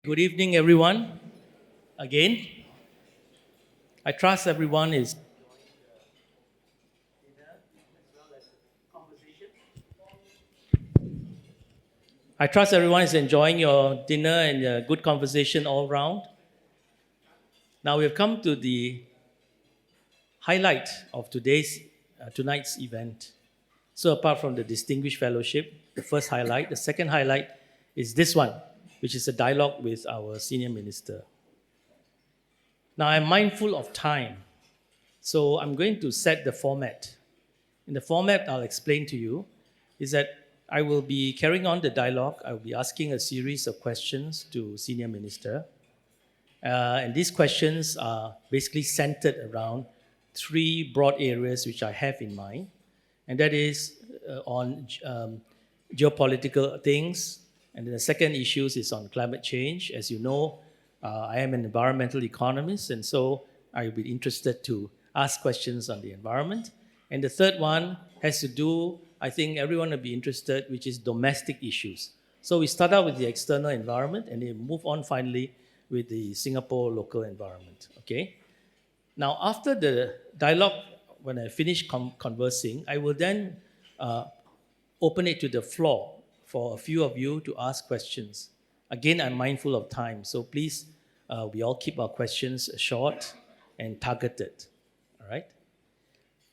Good evening, everyone. Again, I trust everyone is. I trust everyone is enjoying your dinner and good conversation all round. Now we have come to the highlight of tonight's event. So apart from the distinguished fellowship, the first highlight, the second highlight is this one, which is a dialogue with our senior minister. Now I'm mindful of time, so I'm going to set the format. In the format I'll explain to you is that I will be carrying on the dialogue. I will be asking a series of questions to Senior Minister. And these questions are basically centered around three broad areas which I have in mind. And that is on geopolitical things. And then the second issue is on climate change. As you know, I am an environmental economist, and so I will be interested to ask questions on the environment. And the third one has to do, I think everyone will be interested, which is domestic issues. So we start out with the external environment and then move on finally with the Singapore local environment, okay? Now, after the dialogue, when I finish conversing, I will then open it to the floor for a few of you to ask questions. Again, I'm mindful of time, so please, we all keep our questions short and targeted, all right?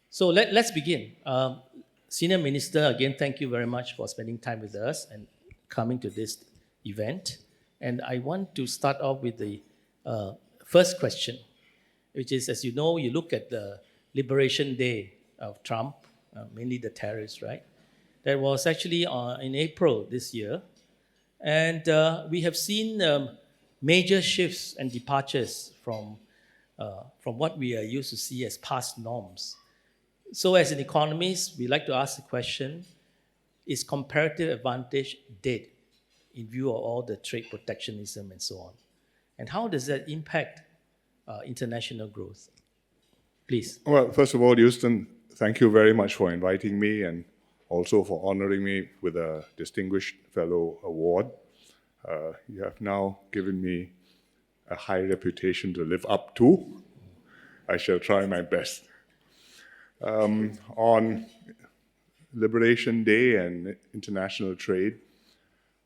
So let's begin. Senior Minister, again, thank you very much for spending time with us and coming to this event. And I want to start off with the first question, which is, as you know, you look at the Liberation Day of Trump, mainly the tariffs, right? That was actually in April this year. And we have seen major shifts and departures from what we are used to see as past norms. So as an economist, we like to ask the question, is comparative advantage dead in view of all the trade protectionism and so on? And how does that impact international growth? Please. Well, first of all, Euston, thank you very much for inviting me and also for honoring me with a Distinguished Fellow Award. You have now given me a high reputation to live up to. I shall try my best. On Liberation Day and international trade,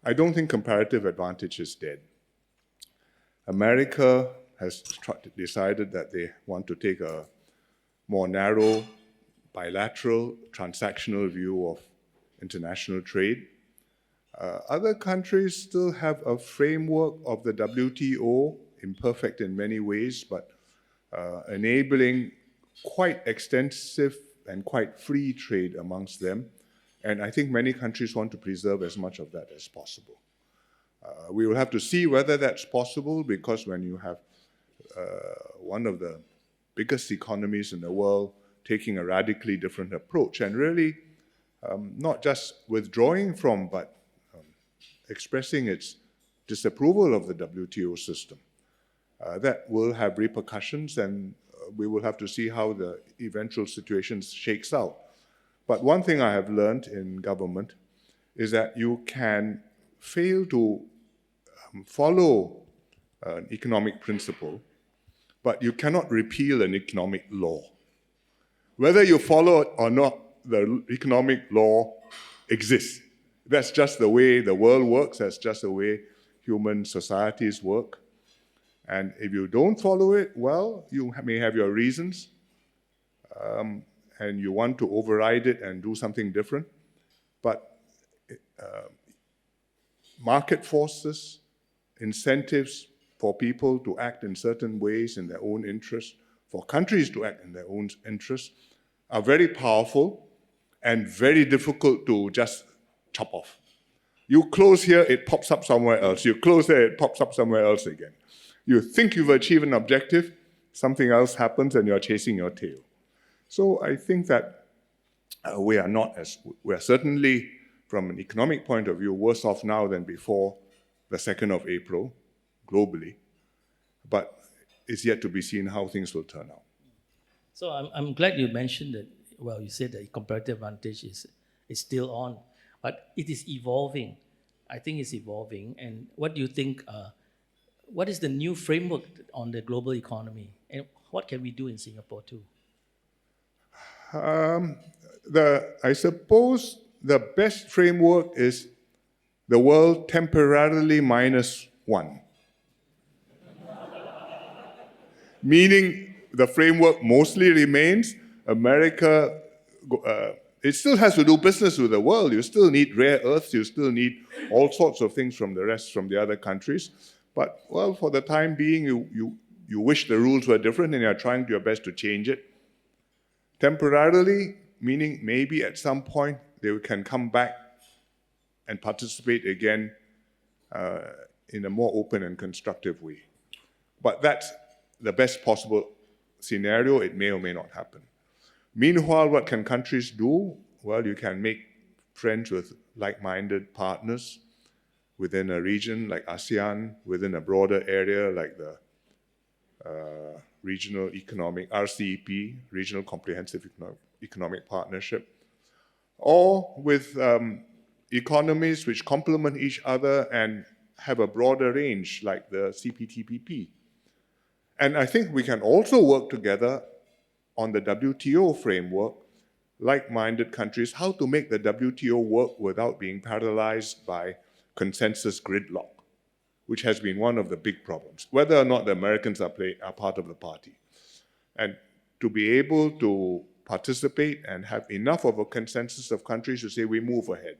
I don't think comparative advantage is dead. America has decided that they want to take a more narrow, bilateral, transactional view of international trade. Other countries still have a framework of the WTO, imperfect in many ways, but enabling quite extensive and quite free trade amongst them. And I think many countries want to preserve as much of that as possible. We will have to see whether that's possible, because when you have one of the biggest economies in the world taking a radically different approach and really not just withdrawing from, but expressing its disapproval of the WTO system, that will have repercussions, and we will have to see how the eventual situation shakes out. But one thing I have learned in government is that you can fail to follow an economic principle, but you cannot repeal an economic law. Whether you follow it or not, the economic law exists. That's just the way the world works. That's just the way human societies work. And if you don't follow it, well, you may have your reasons, and you want to override it and do something different. But market forces, incentives for people to act in certain ways in their own interest, for countries to act in their own interest, are very powerful and very difficult to just chop off. You close here, it pops up somewhere else. You close there, it pops up somewhere else again. You think you've achieved an objective, something else happens and you're chasing your tail. So I think that we are certainly, from an economic point of view, worse off now than before the 2nd of April, globally. But it's yet to be seen how things will turn out. So I'm glad you mentioned that, well, you said that comparative advantage is still on, but it is evolving. I think it's evolving. And what do you think what is the new framework on the global economy? And what can we do in Singapore too? I suppose the best framework is the world temporarily -1. Meaning the framework mostly remains. America, it still has to do business with the world. You still need rare earths. You still need all sorts of things from the other countries. But, well, for the time being, you wish the rules were different and you're trying your best to change it. Temporarily, meaning maybe at some point they can come back and participate again in a more open and constructive way. But that's the best possible scenario. It may or may not happen. Meanwhile, what can countries do? Well, you can make friends with like-minded partners within a region like ASEAN, within a broader area like the Regional Economic, RCEP, Regional Comprehensive Economic Partnership, or with economies which complement each other and have a broader range like the CPTPP. And I think we can also work together on the WTO framework, like-minded countries, how to make the WTO work without being paralyzed by consensus gridlock, which has been one of the big problems, whether or not the Americans are part of the party. And to be able to participate and have enough of a consensus of countries to say we move ahead.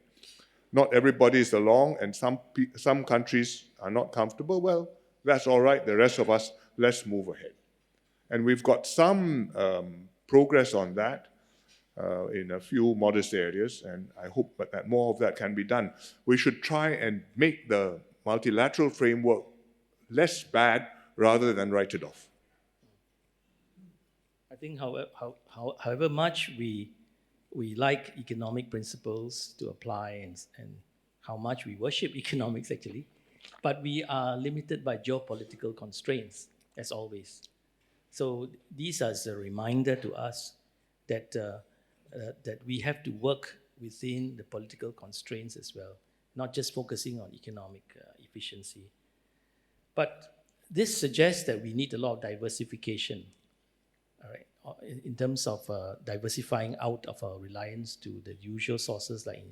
Not everybody is along, and some countries are not comfortable. Well, that's all right. The rest of us, let's move ahead. And we've got some progress on that in a few modest areas, and I hope that more of that can be done. We should try and make the multilateral framework less bad rather than write it off. I think however much we like economic principles to apply and how much we worship economics actually, but we are limited by geopolitical constraints as always. So these are a reminder to us that that we have to work within the political constraints as well, not just focusing on economic efficiency. But this suggests that we need a lot of diversification, all right, in terms of diversifying out of our reliance to the usual sources like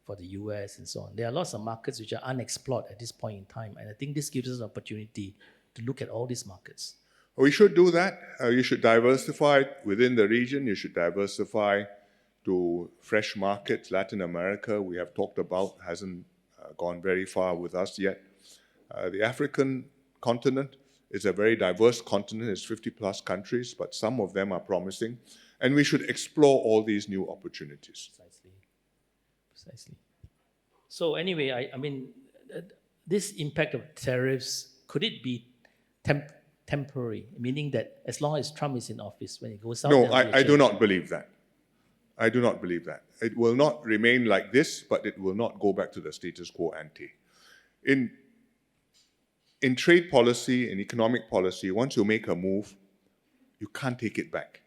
for the US and so on. There are lots of markets which are unexplored at this point in time, and I think this gives us an opportunity to look at all these markets. We should do that. You should diversify within the region. You should diversify to fresh markets. Latin America, we have talked about, hasn't gone very far with us yet. The African continent is a very diverse continent. It's 50 plus countries, but some of them are promising. And we should explore all these new opportunities. Precisely. So anyway, I mean, this impact of tariffs, could it be temporary, meaning that as long as Trump is in office, when he goes out... No, I do not believe that. I do not believe that. It will not remain like this, but it will not go back to the status quo ante. In trade policy, in economic policy, once you make a move, you can't take it back.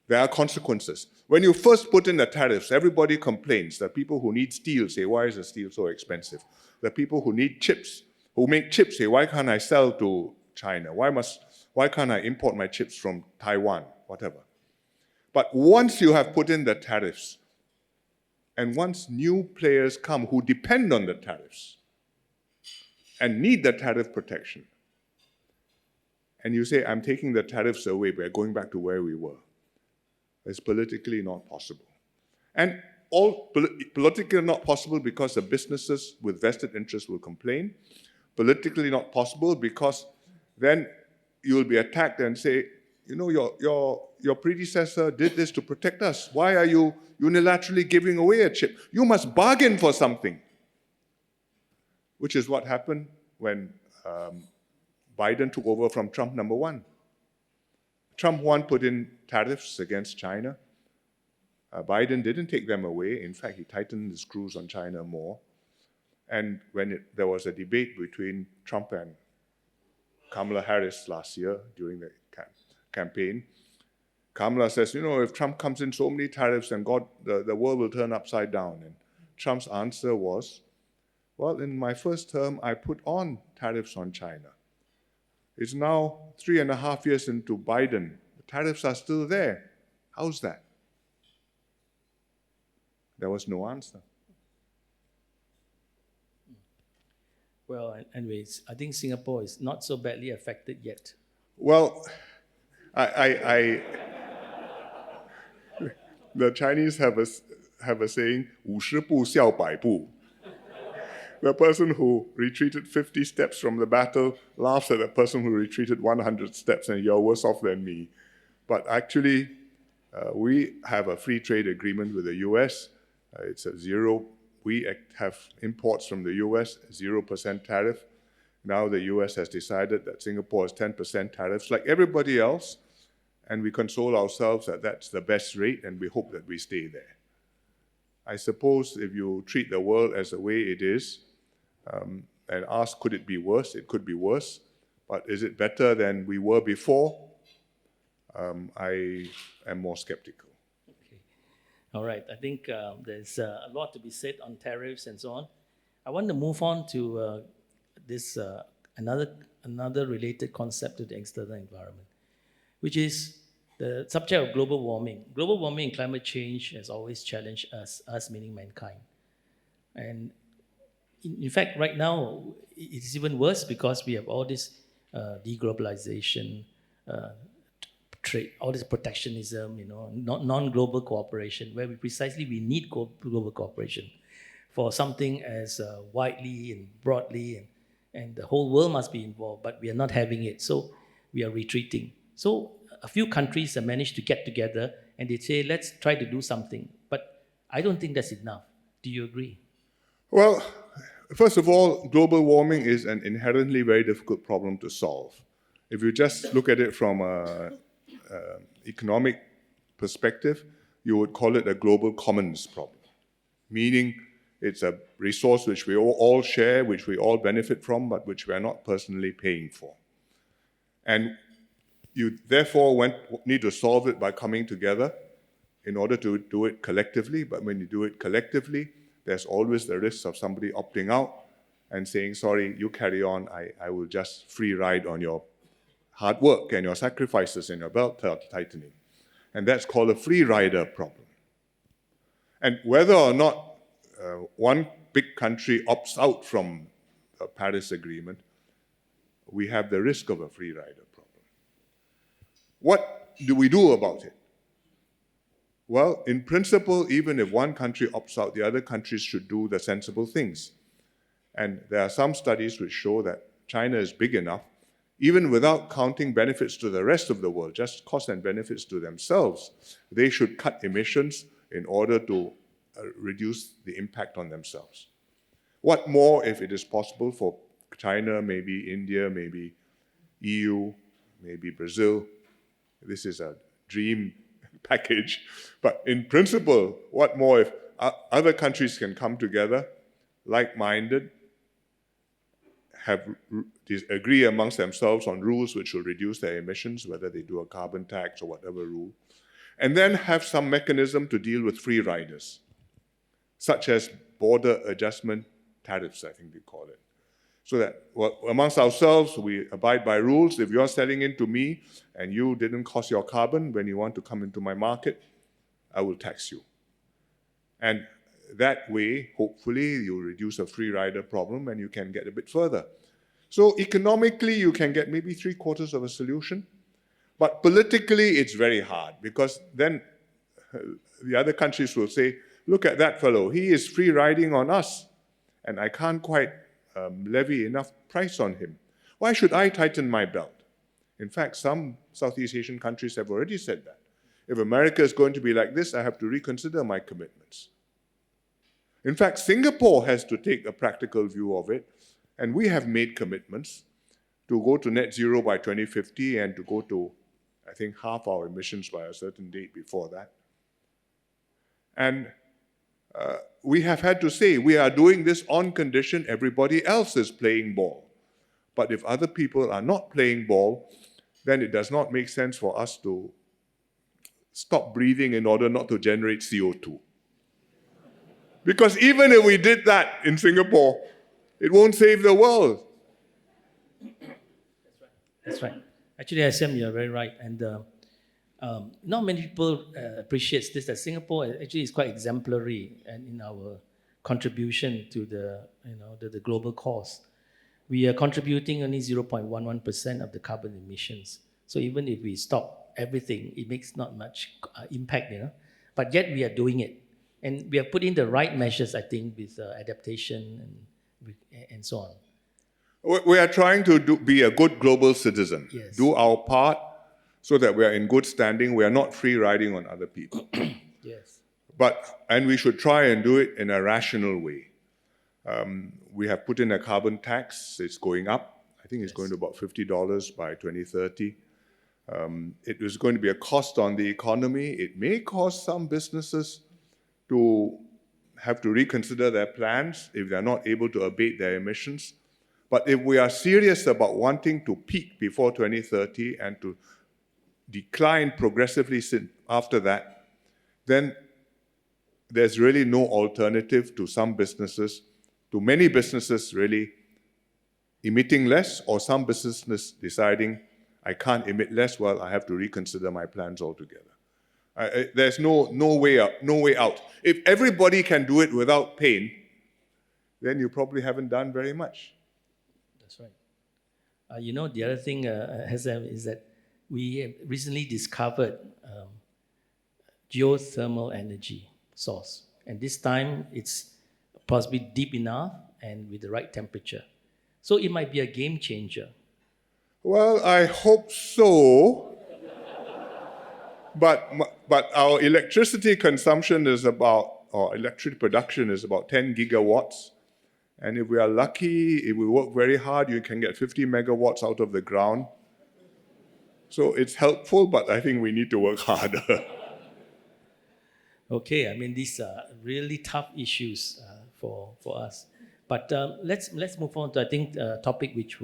There are consequences. When you first put in the tariffs, everybody complains. The people who need steel say, why is the steel so expensive? The people who need chips, who make chips say, why can't I sell to China? Why can't I import my chips from Taiwan? Whatever. But once you have put in the tariffs, and once new players come who depend on the tariffs and need the tariff protection, and you say, I'm taking the tariffs away, we're going back to where we were, it's politically not possible. And all politically not possible because the businesses with vested interests will complain. Politically not possible because then you will be attacked and say, you know, your predecessor did this to protect us. Why are you unilaterally giving away a chip? You must bargain for something. Which is what happened when Biden took over from Trump #1. Trump 1 put in tariffs against China. Biden didn't take them away. In fact, he tightened the screws on China more. And when there was a debate between Trump and Kamala Harris last year during the campaign, Kamala says, you know, if Trump comes in so many tariffs, and the world will turn upside down. And Trump's answer was, Well, in my first term, I put on tariffs on China. It's now 3.5 years into Biden. The tariffs are still there. How's that? There was no answer. Well, anyways, I think Singapore is not so badly affected yet. Well, the Chinese have a saying, 50步笑100步. The person who retreated 50 steps from the battle laughs at the person who retreated 100 steps, and you're worse off than me. But actually, we have a free trade agreement with the US. It's a zero. We have imports from the US, 0% tariff. Now the US has decided that Singapore has 10% tariffs, like everybody else, and we console ourselves that that's the best rate, and we hope that we stay there. I suppose if you treat the world as the way it is, and ask, could it be worse? It could be worse, but is it better than we were before? I am more skeptical. Okay. All right. I think there's a lot to be said on tariffs and so on. I want to move on to this another related concept to the external environment, which is the subject of global warming. Global warming and climate change has always challenged us meaning mankind. And in fact, right now, it's even worse because we have all this deglobalization, trade, all this protectionism, non-global cooperation, where we need global cooperation for something as widely and broadly, and the whole world must be involved, but we are not having it. So we are retreating. So a few countries have managed to get together and they say, let's try to do something. But I don't think that's enough. Do you agree? Well, first of all, global warming is an inherently very difficult problem to solve. If you just look at it from an economic perspective, you would call it a global commons problem, meaning it's a resource which we all share, which we all benefit from, but which we are not personally paying for. And you therefore need to solve it by coming together in order to do it collectively. But when you do it collectively, there's always the risk of somebody opting out and saying, sorry, you carry on, I will just free ride on your hard work and your sacrifices and your belt tightening. And that's called a free rider problem. And whether or not one big country opts out from the Paris Agreement, we have the risk of a free rider problem. What do we do about it? Well, in principle, even if one country opts out, the other countries should do the sensible things. And there are some studies which show that China is big enough, even without counting benefits to the rest of the world, just costs and benefits to themselves, they should cut emissions in order to reduce the impact on themselves. What more if it is possible for China, maybe India, maybe EU, maybe Brazil? This is a dream package. But in principle, what more if other countries can come together, like-minded, agree amongst themselves on rules which will reduce their emissions, whether they do a carbon tax or whatever rule, and then have some mechanism to deal with free riders, such as border adjustment tariffs, I think they call it. So that amongst ourselves, we abide by rules. If you're selling into me and you didn't cost your carbon when you want to come into my market, I will tax you. And that way, hopefully, you'll reduce a free rider problem and you can get a bit further. So economically, you can get maybe 3/4 of a solution. But politically, it's very hard because then the other countries will say, look at that fellow, he is free riding on us and I can't quite levy enough price on him. Why should I tighten my belt? In fact, some Southeast Asian countries have already said that. If America is going to be like this, I have to reconsider my commitments. In fact, Singapore has to take a practical view of it, and we have made commitments to go to net zero by 2050 and to go to, I think, half our emissions by a certain date before that. And we have had to say we are doing this on condition everybody else is playing ball. But if other people are not playing ball, then it does not make sense for us to stop breathing in order not to generate CO2. Because even if we did that in Singapore, It won't save the world. That's right. Actually, SM, you're very right. And not many people appreciate this, that Singapore actually is quite exemplary and in our contribution to the global cause. We are contributing only 0.11% of the carbon emissions. So even if we stop everything, it makes not much impact, But yet we are doing it. And we have put in the right measures, I think, with adaptation and so on. We are trying to be a good global citizen. Yes. Do our part so that we are in good standing. We are not free riding on other people. Yes. And we should try and do it in a rational way. We have put in a carbon tax. It's going up. I think it's going to about $50 by 2030. It is going to be a cost on the economy. It may cause some businesses to have to reconsider their plans if they're not able to abate their emissions. But if we are serious about wanting to peak before 2030 and to decline progressively after that, then there's really no alternative to many businesses really emitting less, or some businesses deciding, I can't emit less, well, I have to reconsider my plans altogether. There's no way out. If everybody can do it without pain, then you probably haven't done very much. That's right. The other thing is that we have recently discovered geothermal energy source. And this time it's possibly deep enough and with the right temperature. So it might be a game changer. Well, I hope so. But our electricity consumption electric production is about 10 gigawatts. And if we are lucky, if we work very hard, you can get 50 megawatts out of the ground. So it's helpful, but I think we need to work harder. Okay, I mean, these are really tough issues for us. But let's move on to, I think, a topic which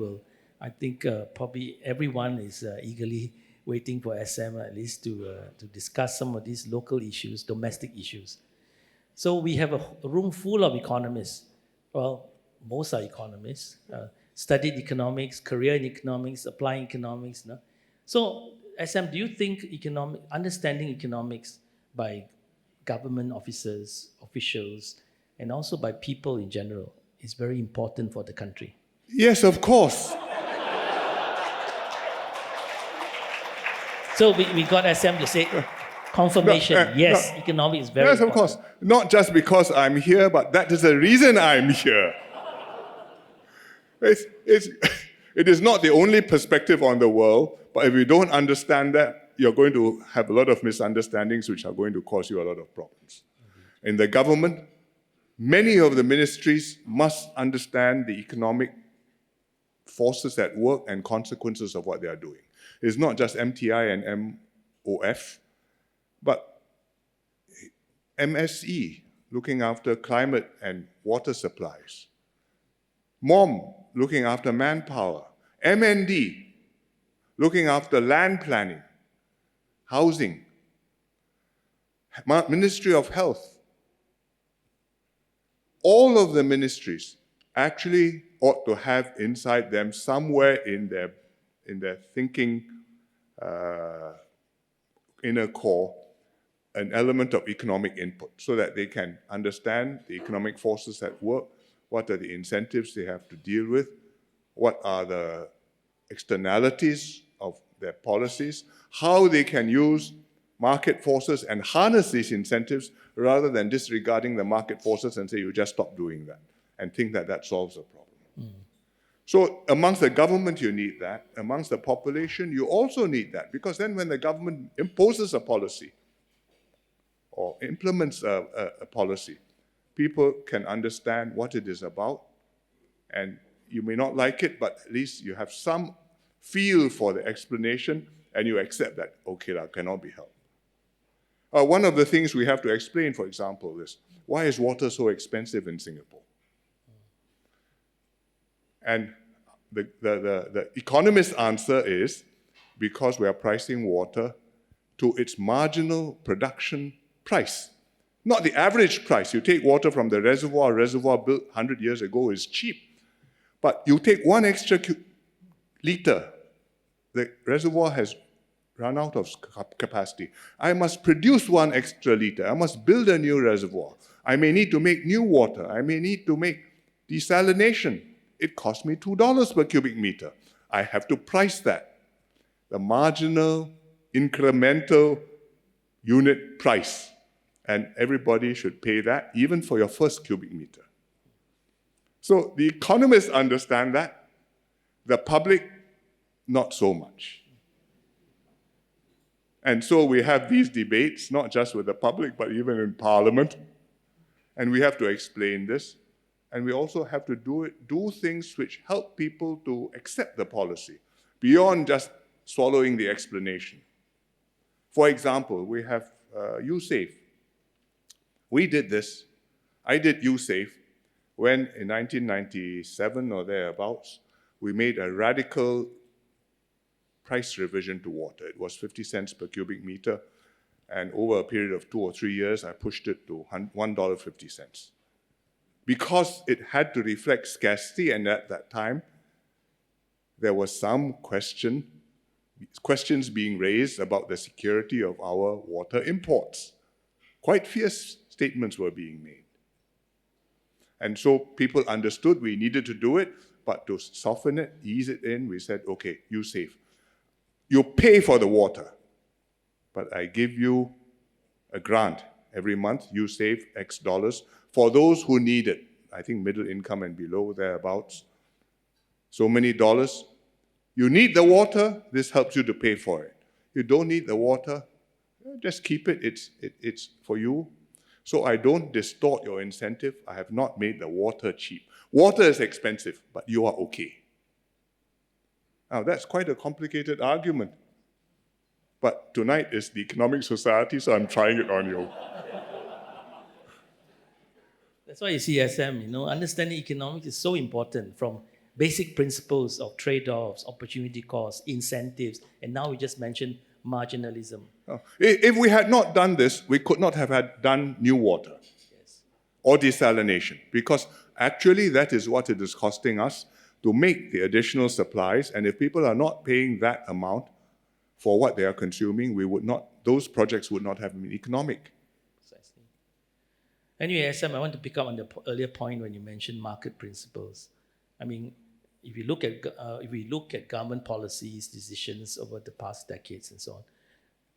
probably everyone is eagerly waiting for SM at least to discuss some of these local issues, domestic issues. So we have a room full of economists. Well, most are economists, studied economics, career in economics, applying economics. No? So, SM, do you think understanding economics by government officials, and also by people in general is very important for the country? Yes, of course. So we got SM to say confirmation. Economics is very important. Yes, of course. Not just because I'm here, but that is the reason I'm here. It is not the only perspective on the world, but if you don't understand that, you're going to have a lot of misunderstandings which are going to cause you a lot of problems. Mm-hmm. In the government, many of the ministries must understand the economic forces at work and consequences of what they are doing. It's not just MTI and MOF, but MSE, looking after climate and water supplies. MOM, looking after manpower. MND, looking after land planning, housing. Ministry of Health. All of the ministries actually ought to have inside them somewhere in their thinking inner core an element of economic input so that they can understand the economic forces at work, what are the incentives they have to deal with, what are the externalities of their policies, how they can use market forces and harness these incentives rather than disregarding the market forces and say, you just stop doing that and think that that solves the problem. Mm. So amongst the government, you need that. Amongst the population, you also need that, because then when the government imposes a policy or implements a policy, people can understand what it is about, and you may not like it, but at least you have some feel for the explanation, and you accept that, okay, that cannot be helped. One of the things we have to explain, for example, is why is water so expensive in Singapore? And the economist's answer is because we are pricing water to its marginal production price, not the average price. You take water from the reservoir built 100 years ago is cheap. But you take one extra liter, the reservoir has run out of capacity. I must produce one extra liter. I must build a new reservoir. I may need to make new water. I may need to make desalination. It costs me $2 per cubic meter. I have to price that. The marginal, incremental unit price. And everybody should pay that, even for your first cubic meter. So the economists understand that. The public, not so much. And so we have these debates, not just with the public, but even in Parliament. And we have to explain this. And we also have to do things which help people to accept the policy, beyond just swallowing the explanation. For example, we have USAFE. We did this. I did USAFE when, in 1997 or thereabouts, we made a radical price revision to water. It was 50 cents per cubic meter, and over a period of 2 or 3 years, I pushed it to $1.50. Because it had to reflect scarcity, and at that time, there was some questions being raised about the security of our water imports. Quite fierce statements were being made. And so people understood we needed to do it, but to soften it, ease it in, we said, okay, USAFE. You pay for the water, but I give you a grant. Every month, you save X dollars for those who need it. I think middle income and below, thereabouts. So many dollars. You need the water, this helps you to pay for it. You don't need the water, just keep it, it's for you. So I don't distort your incentive. I have not made the water cheap. Water is expensive, but you are okay. Now, that's quite a complicated argument. But tonight is the economic society, so I'm trying it on you. That's why you see SM, understanding economics is so important, from basic principles of trade-offs, opportunity costs, incentives, and now we just mentioned marginalism. If we had not done this, we could not have done new water or desalination, because actually that is what it is costing us to make the additional supplies, and if people are not paying that amount for what they are consuming, those projects would not have been economic. Precisely. Anyway, SM, I want to pick up on the earlier point when you mentioned market principles. I mean, if we look at government policies, decisions over the past decades and so on,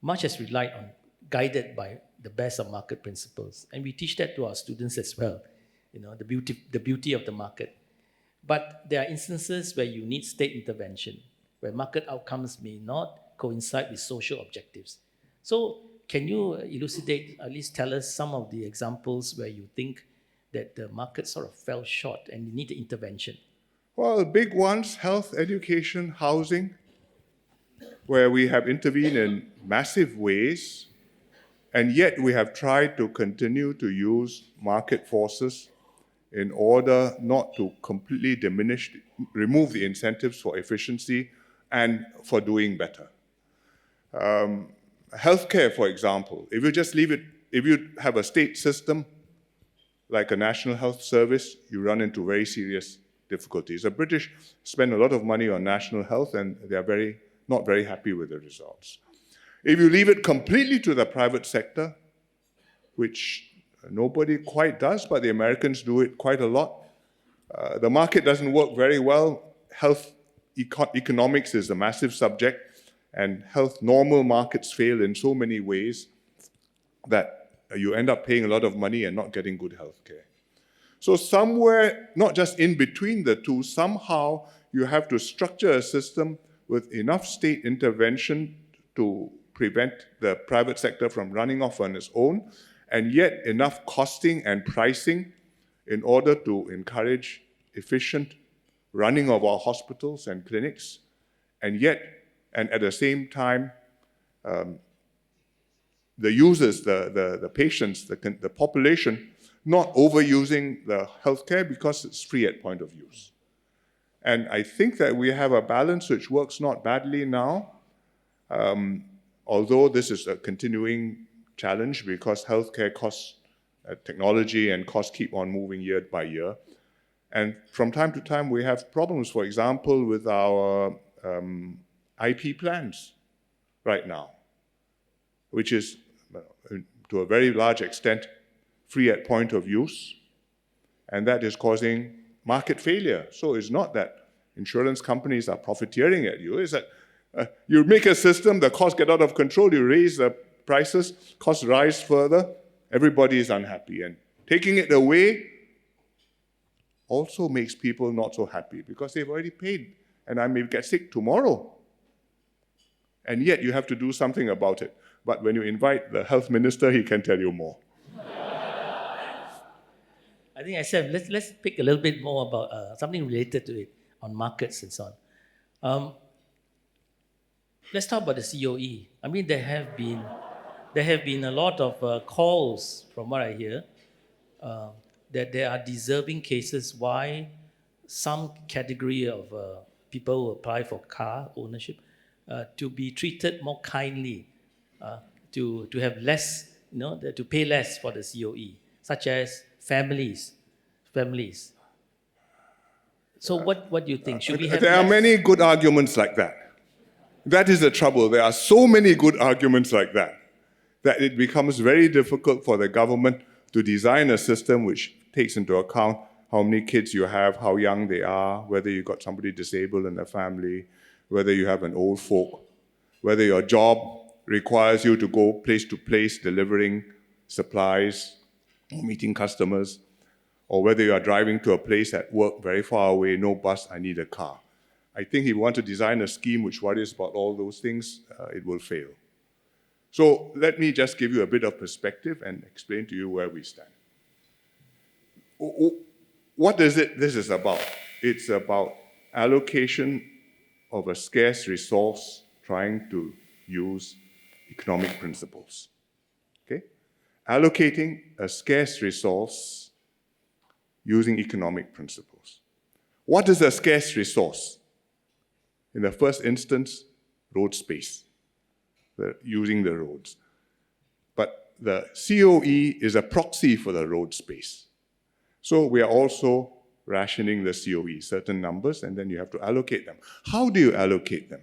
much has relied on, guided by the best of market principles, and we teach that to our students as well. The beauty of the market. But there are instances where you need state intervention, where market outcomes may not coincide with social objectives. So can you elucidate, at least tell us some of the examples where you think that the market sort of fell short and you need the intervention? Well, the big ones, health, education, housing, where we have intervened in massive ways, and yet we have tried to continue to use market forces in order not to completely remove the incentives for efficiency and for doing better. Healthcare, for example, if you have a state system like a national health service, you run into very serious difficulties. The British spend a lot of money on national health, and they are not very happy with the results. If you leave it completely to the private sector, which nobody quite does, but the Americans do it quite a lot, the market doesn't work very well. Health economics is a massive subject, and normal markets fail in so many ways that you end up paying a lot of money and not getting good health care. So somewhere, not just in between the two, somehow you have to structure a system with enough state intervention to prevent the private sector from running off on its own, and yet enough costing and pricing in order to encourage efficient running of our hospitals and clinics, and at the same time, the users, the patients, the population, not overusing the healthcare because it's free at point of use. And I think that we have a balance which works not badly now, although this is a continuing challenge because healthcare costs, technology and costs keep on moving year by year. And from time to time, we have problems, for example, with our IP plans right now, which is, to a very large extent, free at point of use, and that is causing market failure. So it's not that insurance companies are profiteering at you, it's that you make a system, the costs get out of control, you raise the prices, costs rise further, everybody is unhappy. And taking it away also makes people not so happy because they've already paid, and I may get sick tomorrow. And yet you have to do something about it. But when you invite the health minister, he can tell you more. I think I said, let's pick a little bit more about something related to it on markets and so on. Let's talk about the COE. I mean, there have been a lot of calls, from what I hear, that there are deserving cases why some category of people who apply for car ownership to be treated more kindly, to have less, to pay less for the COE, such as families. So what do you think? Should we have There are many good arguments like that. That is the trouble. There are so many good arguments like that it becomes very difficult for the government to design a system which takes into account how many kids you have, how young they are, whether you've got somebody disabled in the family, whether you have an old folk, whether your job requires you to go place to place delivering supplies, meeting customers, or whether you are driving to a place at work very far away, no bus, I need a car. I think if you want to design a scheme which worries about all those things, it will fail. So let me just give you a bit of perspective and explain to you where we stand. What is it this is about? It's about allocation of a scarce resource trying to use economic principles. Okay? Allocating a scarce resource using economic principles. What is a scarce resource? In the first instance, road space, using the roads. But the COE is a proxy for the road space. So we are also rationing the COE, certain numbers, and then you have to allocate them. How do you allocate them?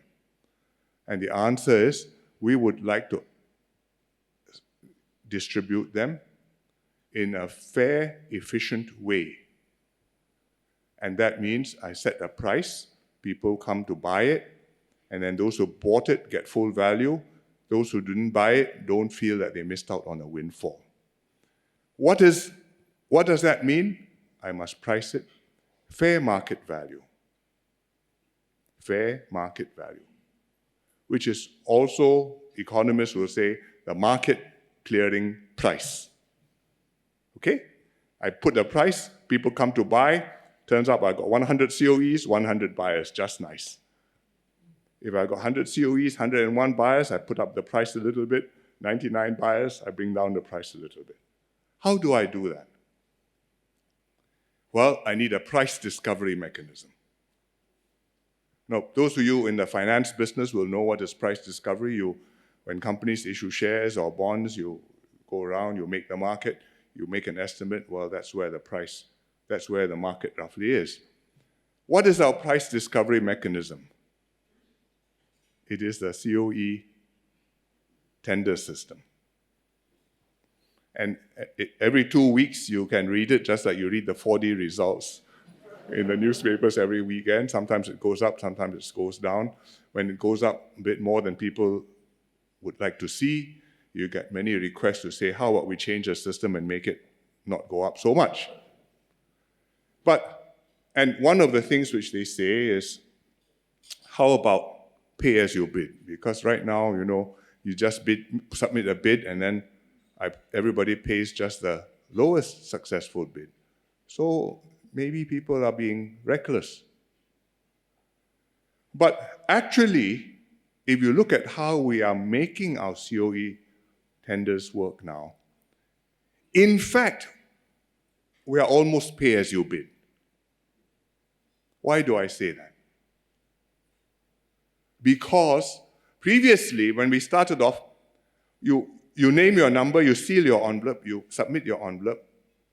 And the answer is, we would like to distribute them in a fair, efficient way. And that means I set a price, people come to buy it, and then those who bought it get full value. Those who didn't buy it don't feel that they missed out on a windfall. What does that mean? I must price it fair market value. Fair market value, which is also, economists will say, the market clearing price. Okay? I put the price, people come to buy, turns out I got 100 COEs, 100 buyers, just nice. If I got 100 COEs, 101 buyers, I put up the price a little bit, 99 buyers, I bring down the price a little bit. How do I do that? Well, I need a price discovery mechanism. Now, those of you in the finance business will know what is price discovery. When companies issue shares or bonds, you go around, you make the market, you make an estimate, well, that's where the market roughly is. What is our price discovery mechanism? It is the COE tender system. And every 2 weeks you can read it, just like you read the 4D results in the newspapers every weekend. Sometimes it goes up, sometimes it goes down. When it goes up a bit more than people would like to see, you get many requests to say, how about we change the system and make it not go up so much? And one of the things which they say is, how about pay as you bid? Because right now, you just submit a bid, and then everybody pays just the lowest successful bid. So maybe people are being reckless. But actually, if you look at how we are making our COE tenders work now, in fact, we are almost pay as you bid. Why do I say that? Because previously, when we started off, you name your number, you seal your envelope, you submit your envelope,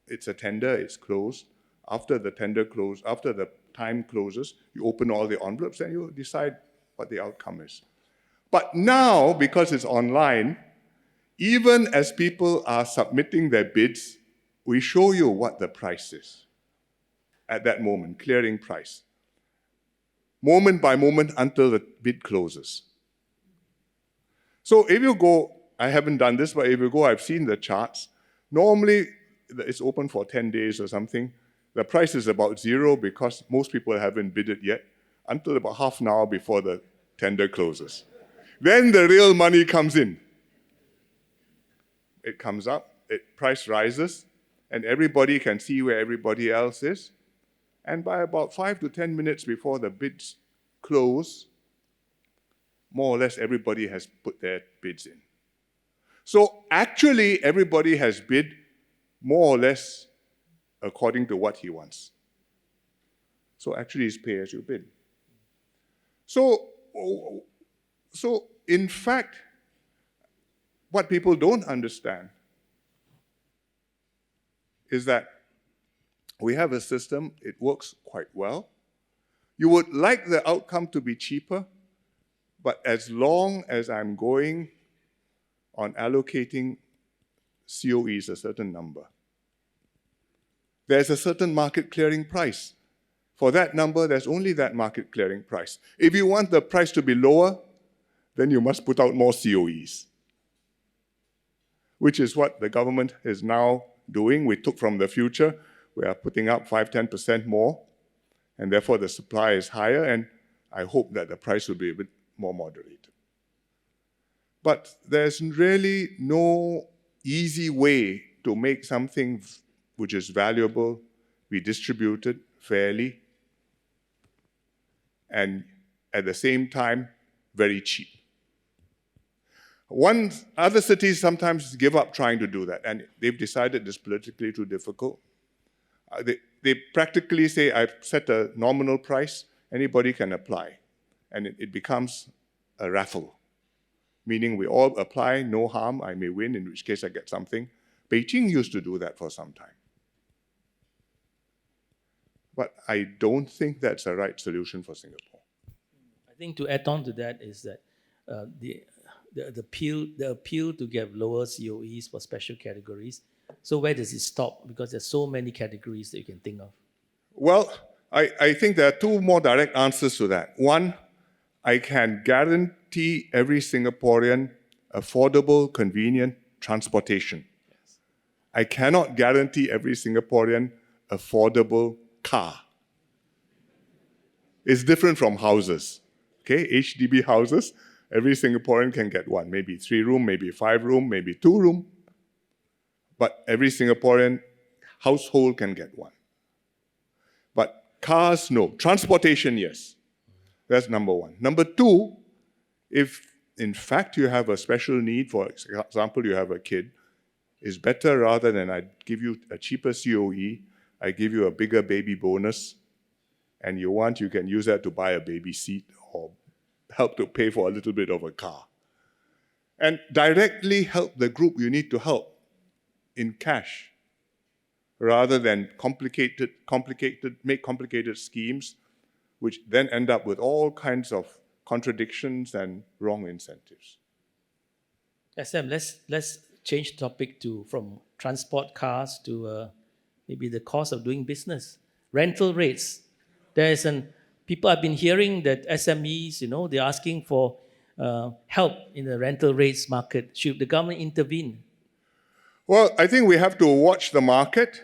it's a tender, it's closed. after the tender close, after the time closes, you open all the envelopes and you decide what the outcome is. But now, because it's online, even as people are submitting their bids, we show you what the price is at that moment, clearing price, moment by moment until the bid closes. So if you go, I haven't done this, but if you go, I've seen the charts. Normally, it's open for 10 days or something. The price is about zero because most people haven't bid it yet until about half an hour before the tender closes. Then the real money comes in. It comes up, price rises, and everybody can see where everybody else is. And by about 5 to 10 minutes before the bids close, more or less everybody has put their bids in. So actually, everybody has bid more or less according to what he wants. So actually, it's pay as you bid. So in fact, what people don't understand is that we have a system, it works quite well. You would like the outcome to be cheaper, but as long as I'm going on allocating COEs a certain number, there's a certain market clearing price. For that number, there's only that market clearing price. If you want the price to be lower, then you must put out more COEs, which is what the government is now doing. We took from the future. We are putting up 5-10% more, and therefore the supply is higher, and I hope that the price will be a bit more moderated. But there's really no easy way to make something which is valuable be distributed fairly and at the same time very cheap. Other cities sometimes give up trying to do that, and they've decided it's politically too difficult. They practically say, I've set a nominal price, anybody can apply. And it becomes a raffle, meaning we all apply, no harm, I may win, in which case I get something. Beijing used to do that for some time. But I don't think that's a right solution for Singapore. I think to add on to that is that the appeal to get lower COEs for special categories. So where does it stop? Because there's so many categories that you can think of. Well, I think there are two more direct answers to that. One, I can guarantee every Singaporean affordable, convenient transportation. Yes. I cannot guarantee every Singaporean affordable car. It's different from houses. Okay, HDB houses, every Singaporean can get one, maybe 3-room, maybe 5-room, maybe 2-room. But every Singaporean household can get one. But cars, no. Transportation, yes. That's number one. Number two, if in fact you have a special need, for example, you have a kid, it's better rather than I give you a cheaper COE, I give you a bigger baby bonus, and you can use that to buy a baby seat or help to pay for a little bit of a car. And directly help the group you need to help in cash, rather than make complicated schemes, which then end up with all kinds of contradictions and wrong incentives. SM, let's change topic from transport cars to maybe the cost of doing business. Rental rates. People have been hearing that SMEs, they're asking for help in the rental rates market. Should the government intervene? Well, I think we have to watch the market.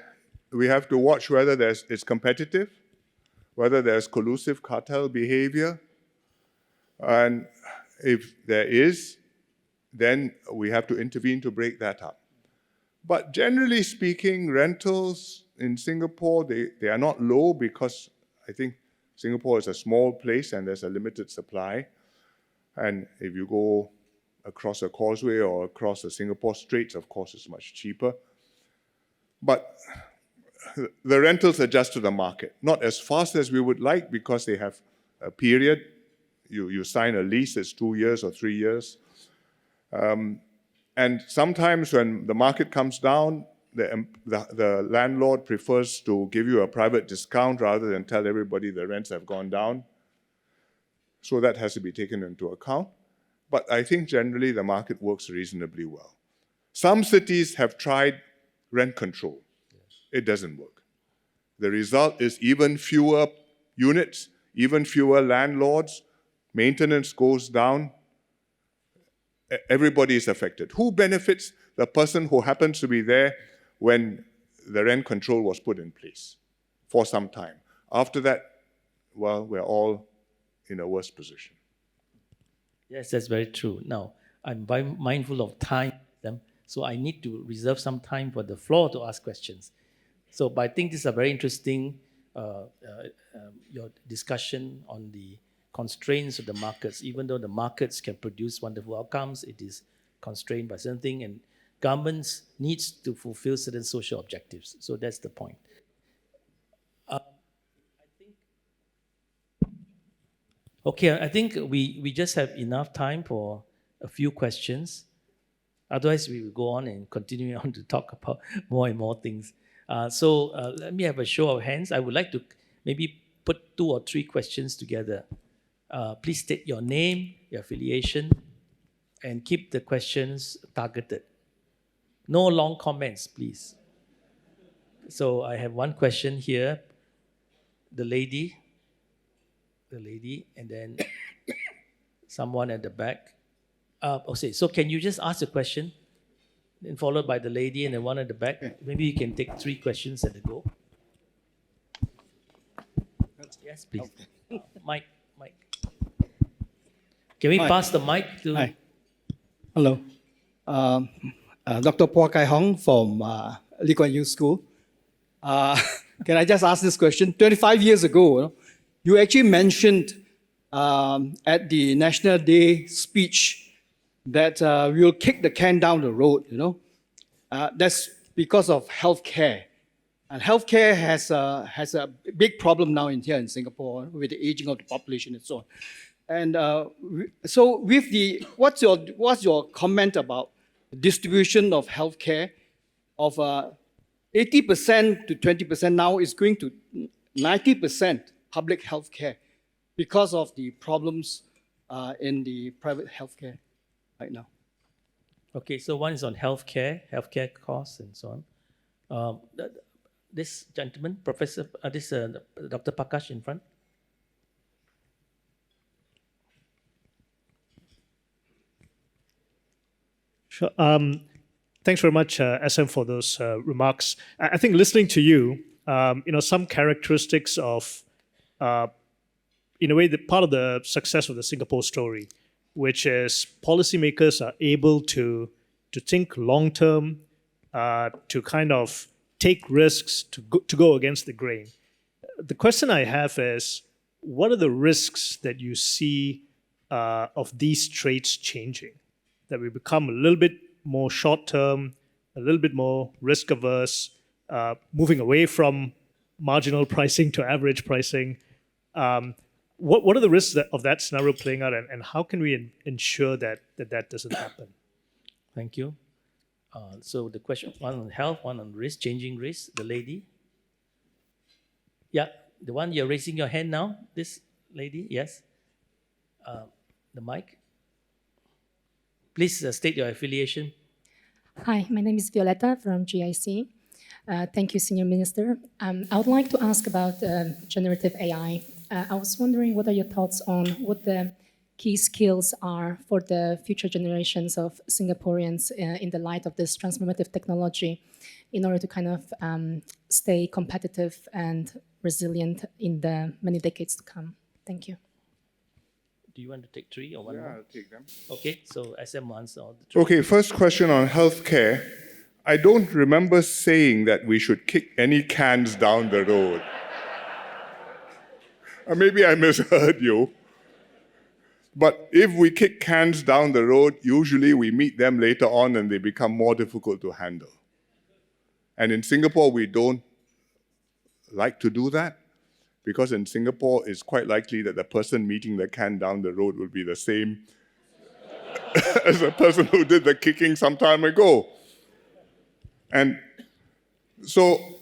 We have to watch whether it's competitive, whether there's collusive cartel behavior. And if there is, then we have to intervene to break that up. But generally speaking, rentals in Singapore, they are not low because I think Singapore is a small place and there's a limited supply. And if you go across a causeway or across the Singapore Straits, of course, it's much cheaper. But the rentals adjust to the market, not as fast as we would like because they have a period. You sign a lease, it's 2 years or 3 years. And sometimes when the market comes down, the landlord prefers to give you a private discount rather than tell everybody the rents have gone down. So that has to be taken into account. But I think generally the market works reasonably well. Some cities have tried rent control. It doesn't work. The result is even fewer units, even fewer landlords, maintenance goes down, everybody is affected. Who benefits? The person who happens to be there when the rent control was put in place for some time. After that, well, we're all in a worse position. Yes, that's very true. Now, I'm very mindful of time, so I need to reserve some time for the floor to ask questions. So, but I think this is a very interesting your discussion on the constraints of the markets. Even though the markets can produce wonderful outcomes, it is constrained by certain things, and governments needs to fulfill certain social objectives. So that's the point. I think we just have enough time for a few questions. Otherwise, we will go on and continue on to talk about more and more things. So let me have a show of hands. I would like to maybe put 2 or 3 questions together. Please state your name, your affiliation, and keep the questions targeted. No long comments, please. So I have one question here. The lady, and then someone at the back. Okay, so can you just ask the question, then followed by the lady and then one at the back? Maybe you can take 3 questions at a go. Yes, please. Mike. Can we pass the mic to? Hi. Hello. Dr. Phua Kai Hong from Lee Kuan Yew School. Can I just ask this question? 25 years ago, you actually mentioned at the National Day speech that we'll kick the can down the road, That's because of healthcare. And healthcare has a big problem now here in Singapore with the aging of the population and so on. And so with what's your comment about the distribution of healthcare of 80% to 20% now is going to 90% public healthcare because of the problems in the private healthcare right now? Okay, so one is on healthcare costs and so on. This gentleman, Professor, Dr. Prakash in front. Sure. Thanks very much, SM, for those remarks. I think listening to you, some characteristics of, in a way, the part of the success of the Singapore story, which is policymakers are able to think long term, to kind of take risks, to go against the grain. The question I have is, what are the risks that you see of these traits changing? That we become a little bit more short-term, a little bit more risk-averse, moving away from marginal pricing to average pricing. What are the risks of that scenario playing out, and how can we ensure that doesn't happen? Thank you. So the question, one on health, one on risk, changing risk, the lady. Yeah, the one you're raising your hand now, this lady, yes. The mic. Please state your affiliation. Hi, my name is Violetta from GIC. Thank you, Senior Minister. I would like to ask about generative AI. I was wondering what are your thoughts on what the key skills are for the future generations of Singaporeans in the light of this transformative technology in order to kind of stay competitive and resilient in the many decades to come. Thank you. Do you want to take 3 or one Yeah, more? I'll take them. Okay, so SM wants all the 3. Okay, first question on healthcare. I don't remember saying that we should kick any cans down the road. Or maybe I misheard you. But if we kick cans down the road, usually we meet them later on and they become more difficult to handle. And in Singapore, we don't like to do that, because in Singapore, it's quite likely that the person meeting the can down the road will be the same as the person who did the kicking some time ago. And So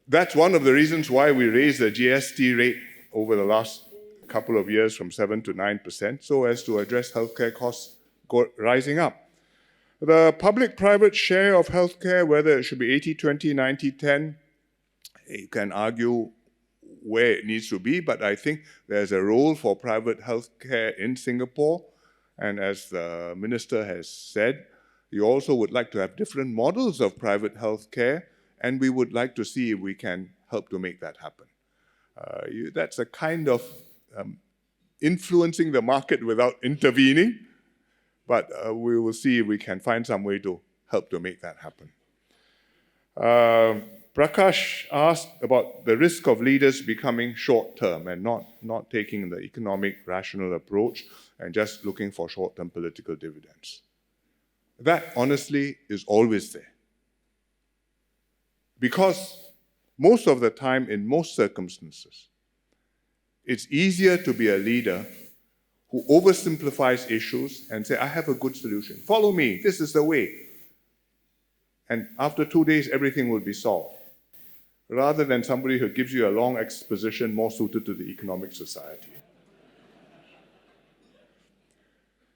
that's one of the reasons why we raised the GST rate over the last couple of years from 7 to 9%, so as to address healthcare costs rising up. The public-private share of healthcare, whether it should be 80-20, 90-10, you can argue where it needs to be, but I think there's a role for private healthcare in Singapore. And as the minister has said, you also would like to have different models of private healthcare, and we would like to see if we can help to make that happen. That's a kind of influencing the market without intervening, but we will see if we can find some way to help to make that happen. Prakash asked about the risk of leaders becoming short-term and not taking the economic rational approach and just looking for short-term political dividends. That, honestly, is always there. Because most of the time, in most circumstances, it's easier to be a leader who oversimplifies issues and say, I have a good solution. Follow me. This is the way. And after 2 days, everything will be solved. Rather than somebody who gives you a long exposition more suited to the economic society.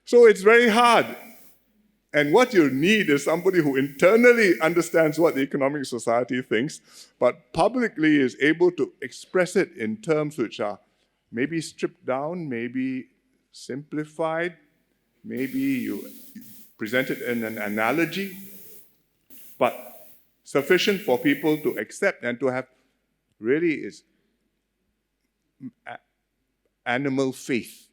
So it's very hard. And what you need is somebody who internally understands what the economic society thinks, but publicly is able to express it in terms which are maybe stripped down, maybe simplified, maybe you present it in an analogy, but sufficient for people to accept and to have really is animal faith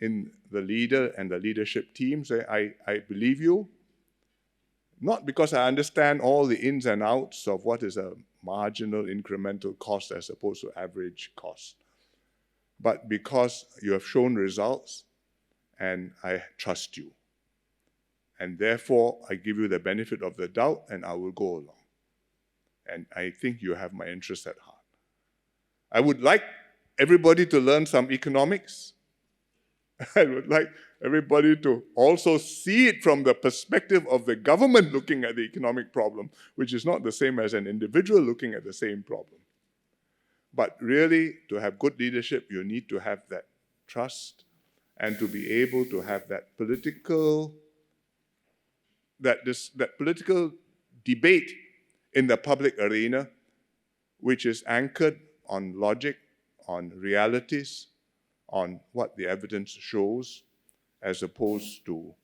in the leader and the leadership team. Say, I believe you, not because I understand all the ins and outs of what is a marginal incremental cost as opposed to average cost, but because you have shown results and I trust you. And therefore, I give you the benefit of the doubt and I will go along. And I think you have my interest at heart. I would like everybody to learn some economics. I would like everybody to also see it from the perspective of the government looking at the economic problem, which is not the same as an individual looking at the same problem. But really, to have good leadership, you need to have that trust and to be able to have that political debate in the public arena, which is anchored on logic, on realities, on what the evidence shows, as opposed to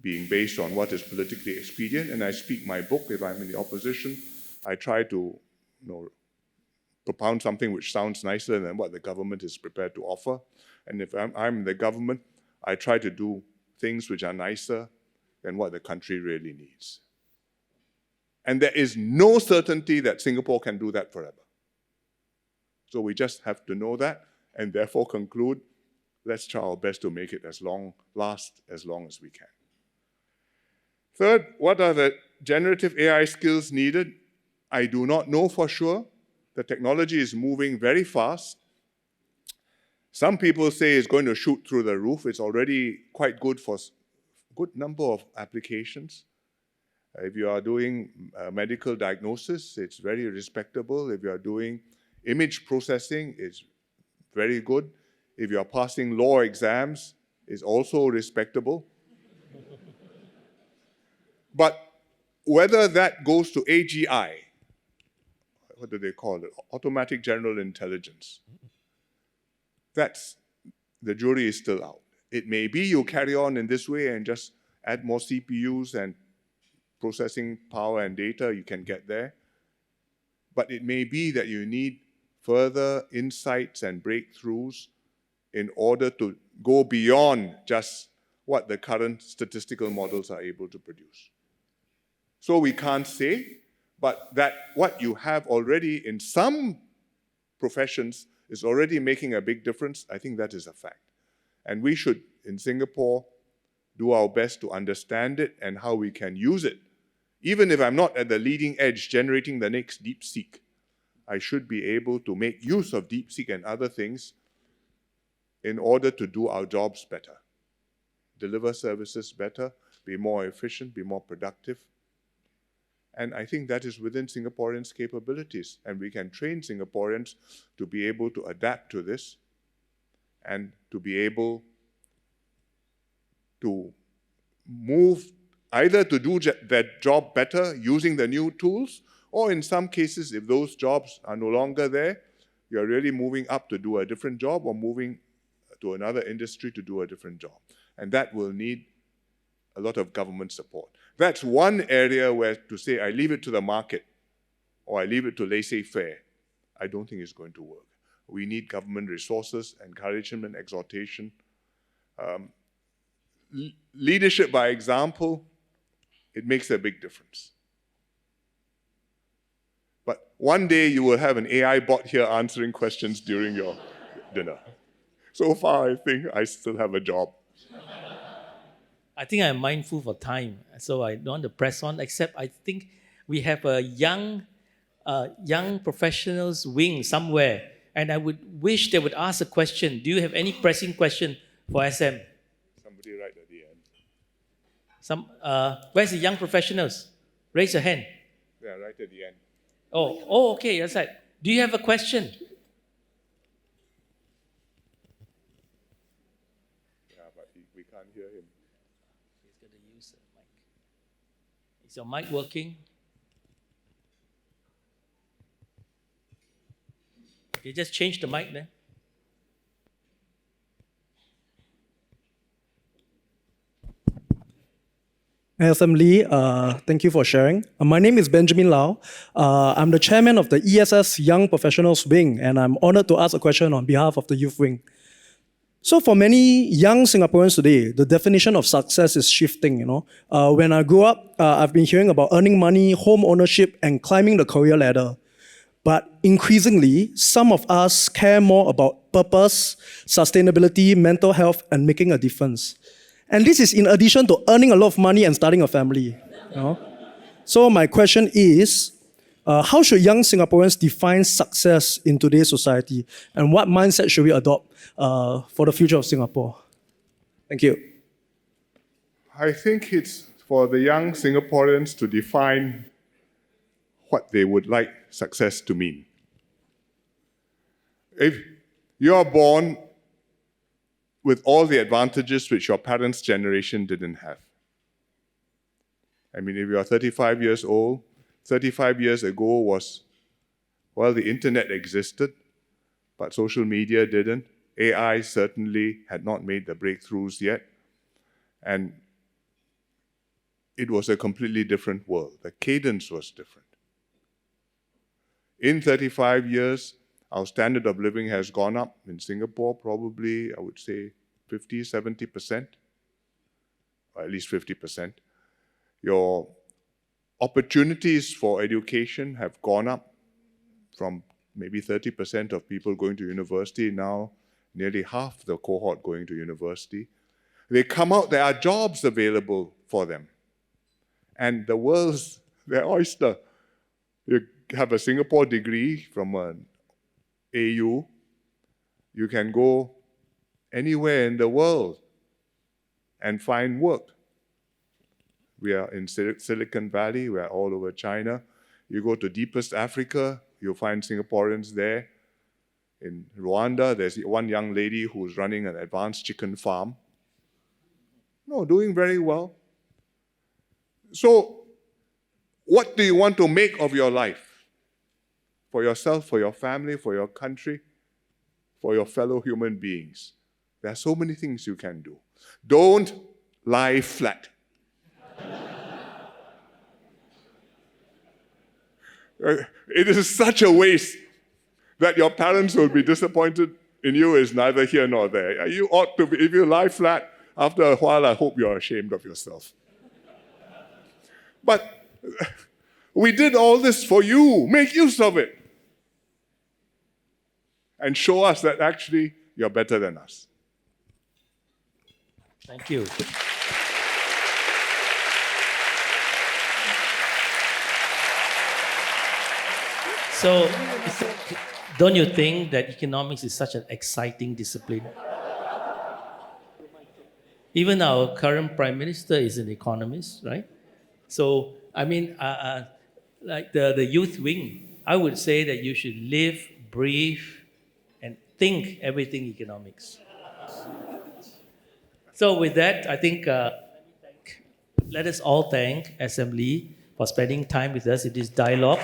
being based on what is politically expedient. And I speak my book. If I'm in the opposition, I try to propound something which sounds nicer than what the government is prepared to offer. And if I'm in the government, I try to do things which are nicer than what the country really needs. And there is no certainty that Singapore can do that forever. So we just have to know that and therefore conclude, let's try our best to make it last as long as we can. Third, what are the generative AI skills needed? I do not know for sure. The technology is moving very fast. Some people say it's going to shoot through the roof. It's already quite good for a good number of applications. If you are doing medical diagnosis, it's very respectable. If you are doing image processing, it's very good. If you are passing law exams, it's also respectable. But whether that goes to AGI, what do they call it? Automatic General Intelligence. The jury is still out. It may be you carry on in this way and just add more CPUs and processing power and data, you can get there. But it may be that you need further insights and breakthroughs in order to go beyond just what the current statistical models are able to produce. So we can't say, but that what you have already in some professions is already making a big difference, I think that is a fact. And we should, in Singapore, do our best to understand it and how we can use it. Even if I'm not at the leading edge generating the next DeepSeek, I should be able to make use of DeepSeek and other things in order to do our jobs better, deliver services better, be more efficient, be more productive. And I think that is within Singaporeans' capabilities. And we can train Singaporeans to be able to adapt to this and to be able to move either to do their job better using the new tools, or in some cases, if those jobs are no longer there, you're really moving up to do a different job or moving to another industry to do a different job. And that will need a lot of government support. That's one area where to say, I leave it to the market or I leave it to laissez-faire, I don't think it's going to work. We need government resources, encouragement, exhortation. Leadership by example, it makes a big difference. But one day you will have an AI bot here answering questions during your dinner. So far, I think I still have a job. I think I'm mindful for time, so I don't want to press on, except I think we have a young professionals wing somewhere, and I would wish they would ask a question. Do you have any pressing question for SM? Somebody right at the end. Where's the young professionals? Raise your hand. Yeah, right at the end. Oh, okay, that's right. Do you have a question? Yeah, but we can't hear him. He's going to use the mic. Is your mic working? Okay, just change the mic then. SM Lee, thank you for sharing. My name is Benjamin Lau. I'm the chairman of the ESS Young Professionals Wing, and I'm honored to ask a question on behalf of the Youth Wing. So for many young Singaporeans today, the definition of success is shifting. When I grew up, I've been hearing about earning money, home ownership, and climbing the career ladder. But increasingly, some of us care more about purpose, sustainability, mental health, and making a difference. And this is in addition to earning a lot of money and starting a family. So my question is, how should young Singaporeans define success in today's society? And what mindset should we adopt for the future of Singapore? Thank you. I think it's for the young Singaporeans to define what they would like success to mean. If you're born with all the advantages which your parents' generation didn't have. I mean, if you're 35 years old, 35 years ago was, well, the internet existed, but social media didn't. AI certainly had not made the breakthroughs yet. And it was a completely different world. The cadence was different. In 35 years, our standard of living has gone up in Singapore, probably, I would say, 50, 70%, or at least 50%. Your opportunities for education have gone up from maybe 30% of people going to university, now nearly half the cohort going to university. They come out, there are jobs available for them. And the world's their oyster. You have a Singapore degree from an AU, you can go anywhere in the world and find work. We are in Silicon Valley, we are all over China. You go to deepest Africa, you'll find Singaporeans there. In Rwanda, there's one young lady who's running an advanced chicken farm. No, doing very well. So, what do you want to make of your life? For yourself, for your family, for your country, for your fellow human beings. There are so many things you can do. Don't lie flat. It is such a waste that your parents will be disappointed in you is neither here nor there. You ought to be, if you lie flat, after a while, I hope you're ashamed of yourself. But we did all this for you. Make use of it. And show us that actually you're better than us. Thank you. So, don't you think that economics is such an exciting discipline? Even our current Prime Minister is an economist, right? So, I mean, like the youth wing, I would say that you should live, breathe, and think everything economics. So with that, I think let us all thank SM Lee for spending time with us in this dialogue.